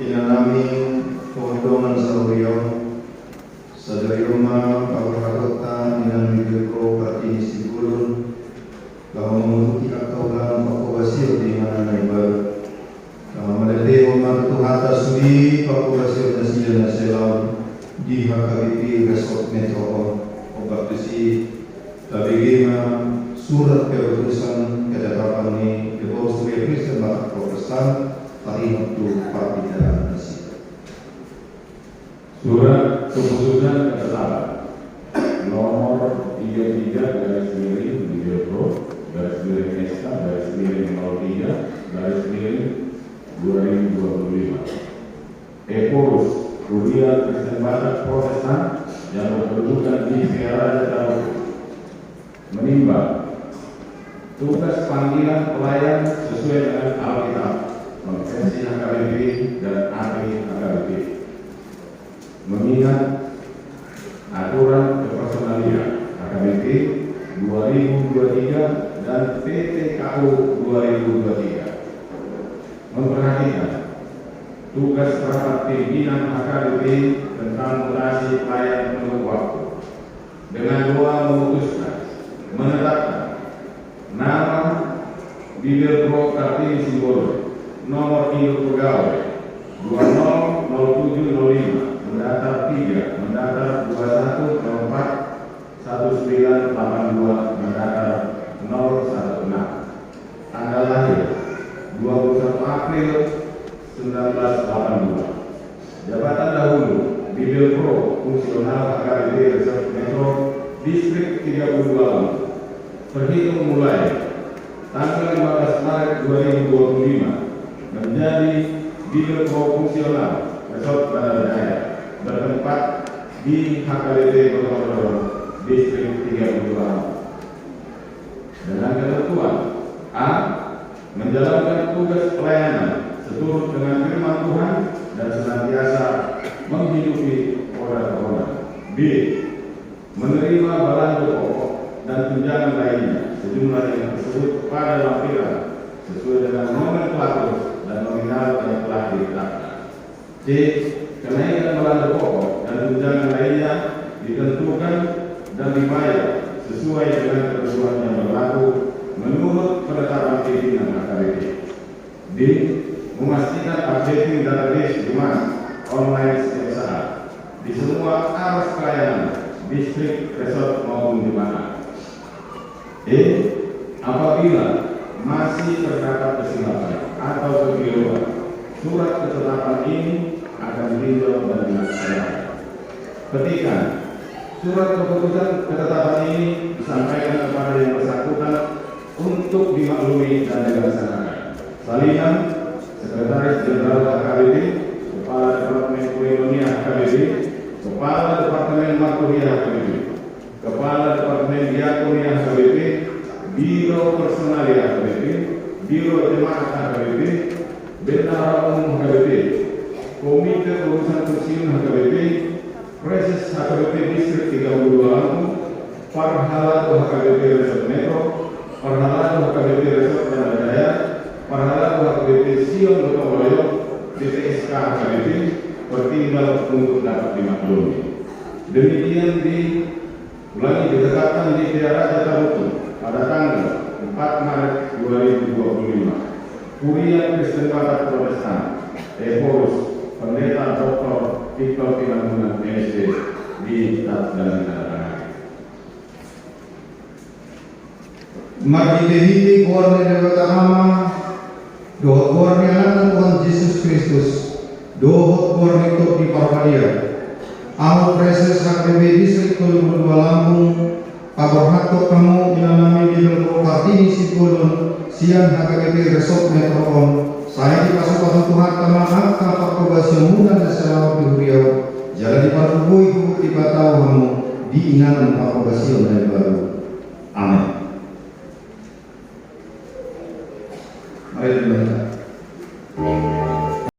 inanami keuntungan sahurio sadari rumah pawaragota inan migirko partini sigulun bahwa menguti akaulan pakubasir di mana naibar bahwa melede umat tuhata sudi pakubasir nasiya naselam di HKBP Resort Metro obat besi tabigima surat keputusan ketetapan ini dibawa sebagai Kristen Batak Protestan hari waktu Partida Nasi. Surat keputusan ketetapan nomor 33 garis miring Bidyo garis miring SK garis miring 03 garis miring 2025 Eporus Kuliah Kristen Batak Protestan yang berkedudukan di Sierra Leone menimbang tugas panggilan pelayan sesuai dengan Alkitab, Konvensi HKBP dan API HKBP, mengingat aturan kepersonalian HKBP 2023 dan PTKU 2023, memperhatikan tugas rapat pimpinan HKBP tentang mutasi pelayan penuh waktu dengan doa memutuskan menetapkan nama Bibel Pro Kartini Simbolo nomor induk pegawai 200705 mendatar 3 mendatar 2104 1982 mendatar 016 tanggal lahir 21 April 1982 jabatan dahulu Bibel Pro fungsional HKBP Resort Metro Distrik 32 terhitung mulai tanggal 15 Maret 2025 menjadi Bibel Pro fungsional Resort Bandarjaya bertempat di HKBP Kota Distrik 32 dengan ketentuan A. Menjalankan tugas pelayanan seturut dengan firman Tuhan dan senantiasa menghidupi orang-orang. B. Menerima balance pokok dan tunjangan lainnya sejumlah yang tersebut kepada lampiran sesuai dengan nomenklatur dan nominal yang telah ditetapkan. C. Kenaikan balance pokok dan tunjangan lainnya ditentukan dan dibayar sesuai dengan ketentuan yang berlaku menurut penetapan pimpinan HKBP. D. Memastikan updating database jemaat online setiap saat di semua aras pelayanan distrik, resort maupun jemaat. E. Apabila masih terdapat kesilapan atau kekeliruan, surat ketetapan ini akan ditinjau dan dilaksanakan. Petikan surat keputusan ketetapan ini disampaikan kepada yang bersangkutan untuk dimaklumi dan dilaksanakan. Salinan Sekretaris Jenderal HKBP, Kepala Departemen Koinonia HKBP, Kepala Departemen Marturia HKBP, Kepala Departemen Diakonia HKBP, Biro Personalia HKBP, Biro Jemaat HKBP, Bendahara Umum HKBP, Komite Urusan Pensiun HKBP, Preses HKBP Distrik 32 Lampung, Parhalatu HKBP Resort Metro, Parhalatu HKBP Resort Bandarjaya, Parhalatu HKBP Sion Gotong DPSK HKBP, bertinggal untuk dapat dimaklumi. Demikian ulangi ditetapkan di daerah Jatarutu pada tanggal 4 Maret 2025. Kuliah Kristen Batak Protestan, Eporus, Pendeta Dr. Victor Tinambunan MSc di dan ditandatangani. Mari dihiti kuarnya dari Tahama, doa kuarnya anak Tuhan Yesus Kristus, doa kuarnya itu di Parvalia. Ahok Preses HKBP Distrik 32 Lampung, Paborhato kamu dinamai di Belko Partini Sikulun, Sian HKBP Resort Metropon, saya di pasukan Tuhan teman angka pakobasi muda dan selawat di Huriau, jalan di Parubui di Batau kamu di inganan pakobasi yang baru. Amin. Mari kita